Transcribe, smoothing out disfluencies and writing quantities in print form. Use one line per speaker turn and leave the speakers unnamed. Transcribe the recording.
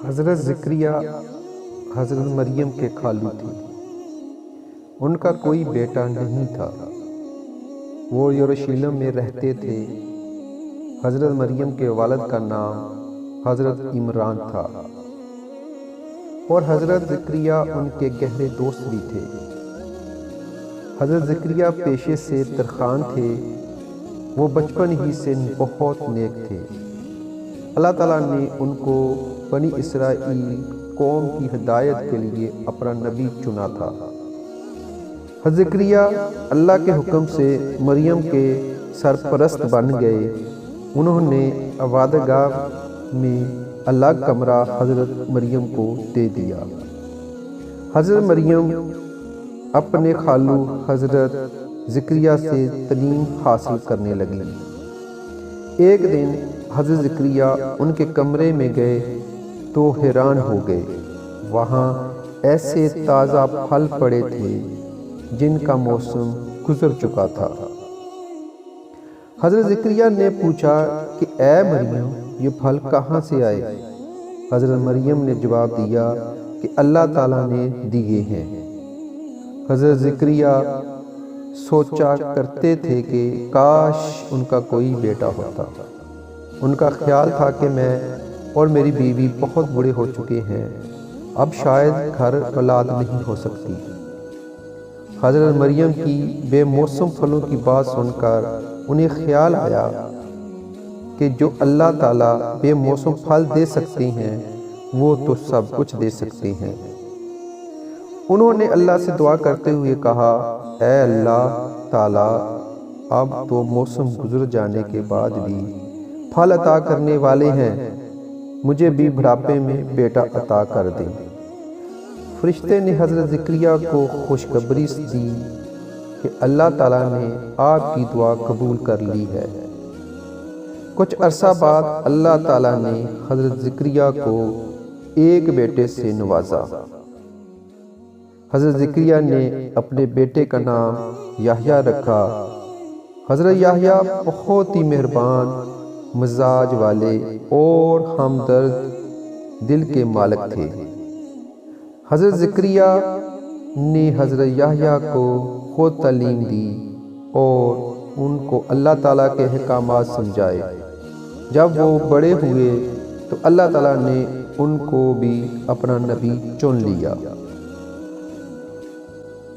حضرت زکریا حضرت مریم کے خالو تھی۔ ان کا کوئی بیٹا نہیں تھا۔ وہ یروشلم میں رہتے تھے۔ حضرت مریم کے والد کا نام حضرت عمران تھا اور حضرت زکریا ان کے گہرے دوست بھی تھے۔ حضرت زکریا پیشے سے ترخان تھے۔ وہ بچپن ہی سے بہت نیک تھے۔ اللہ تعالیٰ نے ان کو بنی اسرائیل قوم کی ہدایت کے لیے اپنا نبی چنا تھا۔ حضرت زکریا اللہ کے حکم سے مریم کے سرپرست بن گئے۔ انہوں نے عبادت گاہ میں الگ کمرہ حضرت مریم کو دے دیا۔ حضرت مریم اپنے خالو حضرت زکریا سے تعلیم حاصل کرنے لگی۔ ایک دن حضرت زکریا ان کے کمرے میں گئے تو حیران ہو گئے۔ وہاں ایسے تازہ پھل پڑے تھے جن کا موسم گزر چکا تھا۔ حضرت زکریا نے پوچھا کہ اے مریم، یہ پھل کہاں سے آئے؟ حضرت مریم نے جواب دیا کہ اللہ تعالیٰ نے دیے ہیں۔ حضرت زکریا سوچا کرتے تھے کہ کاش ان کا کوئی بیٹا ہوتا۔ ان کا خیال تھا کہ میں اور میری بیوی بہت بوڑھے ہو چکے ہیں، اب شاید گھر اولاد نہیں ہو سکتی۔ حضرت مریم کی بے موسم پھلوں کی بات سن کر انہیں خیال آیا کہ جو اللہ تعالیٰ بے موسم پھل دے سکتے ہیں وہ تو سب کچھ دے سکتے ہیں۔ انہوں نے اللہ سے دعا کرتے ہوئے کہا، اے اللہ تعالیٰ، اب تو موسم گزر جانے کے بعد بھی پھل عطا کرنے والے ہیں، مجھے بھی بڑھاپے میں بیٹا عطا کر دیں۔ فرشتے نے حضرت زکریا کو خوشخبری دی کہ اللہ تعالیٰ نے آپ کی دعا قبول کر لی ہے۔ کچھ عرصہ بعد اللہ تعالیٰ نے حضرت زکریا کو ایک بیٹے سے نوازا۔ حضرت زکریا نے اپنے بیٹے کا نام یحییٰ رکھا۔ حضرت یحییٰ بہت ہی مہربان مزاج والے اور ہمدرد دل کے مالک تھے۔ حضرت زکریا نے حضرت یحییٰ کو خود تعلیم دی اور ان کو اللہ تعالیٰ کے احکامات سمجھائے۔ جب وہ بڑے ہوئے تو اللہ تعالیٰ نے ان کو بھی اپنا نبی چن لیا۔